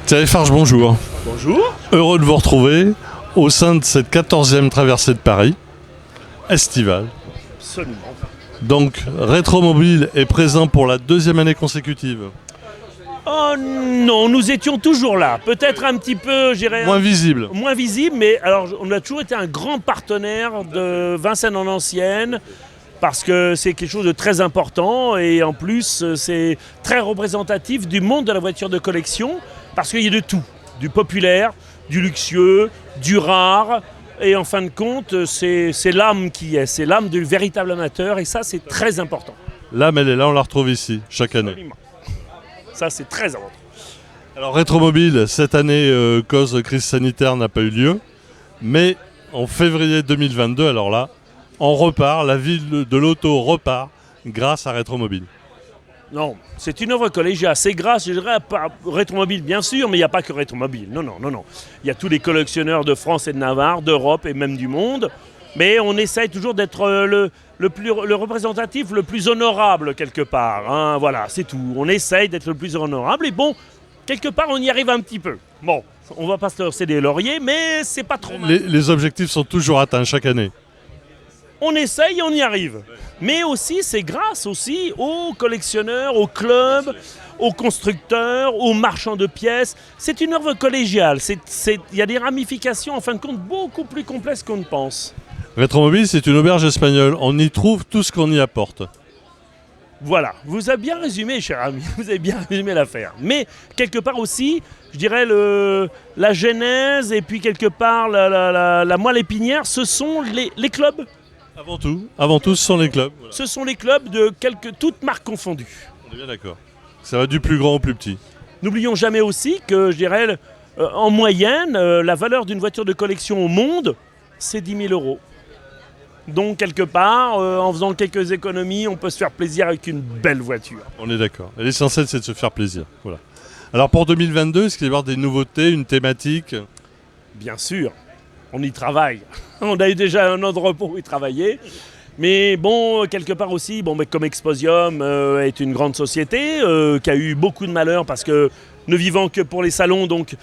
Thierry Farge, bonjour. Bonjour. Heureux de vous retrouver au sein de cette 14e traversée de Paris, estivale. Absolument. Donc, Rétromobile est présent pour la 2e année consécutive. Oh non, nous étions toujours là. Peut-être un petit peu, je dirais, Moins visible. moins visible, mais alors on a toujours été un grand partenaire de Vincennes en Ancienne, parce que c'est quelque chose de très important et en plus c'est très représentatif du monde de la voiture de collection, parce qu'il y a de tout, du populaire, du luxueux, du rare, et en fin de compte c'est l'âme qui est, c'est l'âme du véritable amateur, et ça c'est très important. L'âme, elle est là, on la retrouve ici, chaque année. Absolument. Ça c'est très important. Alors, Rétromobile, cette année, cause de crise sanitaire, n'a pas eu lieu. Mais en février 2022, alors là, on repart, la ville de l'auto repart grâce à Rétromobile. Non, c'est une œuvre collégiale. C'est grâce, je dirais, à Rétromobile, bien sûr, mais il n'y a pas que Rétromobile. Non. Il y a tous les collectionneurs de France et de Navarre, d'Europe et même du monde. Mais on essaye toujours d'être le représentatif, le plus honorable quelque part. Hein. Voilà, c'est tout. On essaye d'être le plus honorable. Et bon, quelque part, on y arrive un petit peu. Bon, on ne va pas se lancer des lauriers, mais c'est pas trop mal. Les objectifs sont toujours atteints chaque année. On essaye et on y arrive. Mais aussi, c'est grâce aussi aux collectionneurs, aux clubs, aux constructeurs, aux marchands de pièces. C'est une œuvre collégiale. Il y a des ramifications, en fin de compte, beaucoup plus complexes qu'on ne pense. Rétromobile, c'est une auberge espagnole. On y trouve tout ce qu'on y apporte. Voilà, vous avez bien résumé, cher ami, vous avez bien résumé l'affaire. Mais quelque part aussi, je dirais la genèse et puis quelque part la moelle épinière, ce sont les clubs. Avant tout, ce sont les clubs. Voilà. Ce sont les clubs de toutes marques confondues. On est bien d'accord. Ça va du plus grand au plus petit. N'oublions jamais aussi que, je dirais, en moyenne, la valeur d'une voiture de collection au monde, c'est 10 000 €. Donc, quelque part, en faisant quelques économies, on peut se faire plaisir avec une belle voiture. On est d'accord. Et l'essentiel, c'est de se faire plaisir. Voilà. Alors, pour 2022, est-ce qu'il va y avoir des nouveautés, une thématique ? Bien sûr, on y travaille. On a eu déjà un an de repos pour y travailler. Mais bon, quelque part aussi, mais comme Exposium est une grande société qui a eu beaucoup de malheur parce que ne vivant que pour les salons, donc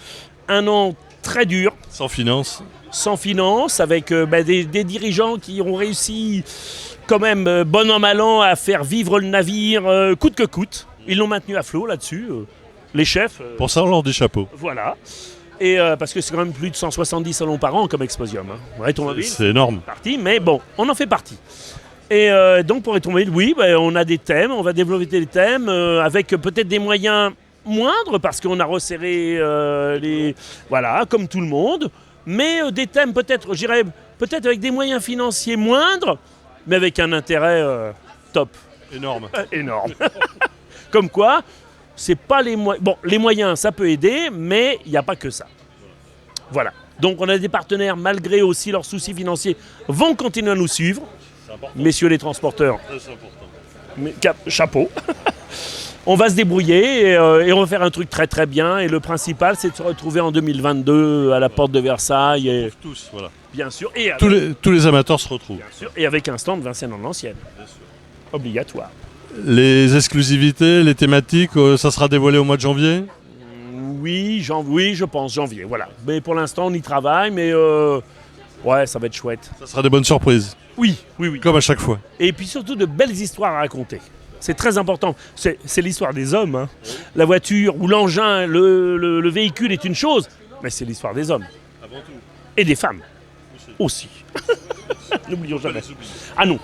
un an très dur. Sans finance. Sans finance, avec des dirigeants qui ont réussi quand même, bon an mal an, à faire vivre le navire coûte que coûte. Ils l'ont maintenu à flot là-dessus, les chefs. Pour ça, on leur dit chapeau. Voilà. Et parce que c'est quand même plus de 170 salons par an comme Exposium. Hein. Rétromobile, c'est énorme. Partie, mais bon, on en fait partie. Et donc pour Rétromobile, oui, on a des thèmes, on va développer des thèmes avec peut-être des moyens moindres parce qu'on a resserré voilà, comme tout le monde. Mais des thèmes peut-être avec des moyens financiers moindres, mais avec un intérêt top. Énorme. Énorme. Comme quoi, c'est pas les moyens. Bon, les moyens, ça peut aider, mais il n'y a pas que ça. Voilà. Donc on a des partenaires, malgré aussi leurs soucis financiers, vont continuer à nous suivre. Messieurs les transporteurs. C'est important. Mais, chapeau. On va se débrouiller et on va faire un truc très très bien. Et le principal, c'est de se retrouver en 2022 à la porte de Versailles. Et, tous, voilà. bien sûr. Et avec, tous les amateurs se retrouvent. Bien sûr. Et avec un stand Vincennes en Ancienne. Bien sûr. Obligatoire. Les exclusivités, les thématiques, ça sera dévoilé au mois de janvier ? Oui, je pense, janvier. Voilà. Mais pour l'instant, on y travaille, mais ouais, ça va être chouette. Ça sera des bonnes surprises. Oui. Comme à chaque fois. Et puis surtout de belles histoires à raconter. C'est très important. C'est l'histoire des hommes. Hein. Oui. La voiture ou l'engin, le véhicule est une chose, mais c'est l'histoire des hommes. Avant tout. Et des femmes. Aussi. N'oublions jamais. Ah non.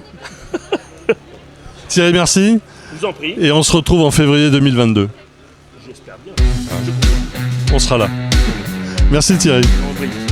Thierry, merci. Je vous en prie. Et on se retrouve en février 2022. J'espère bien. On sera là. Merci Thierry. Je vous en prie.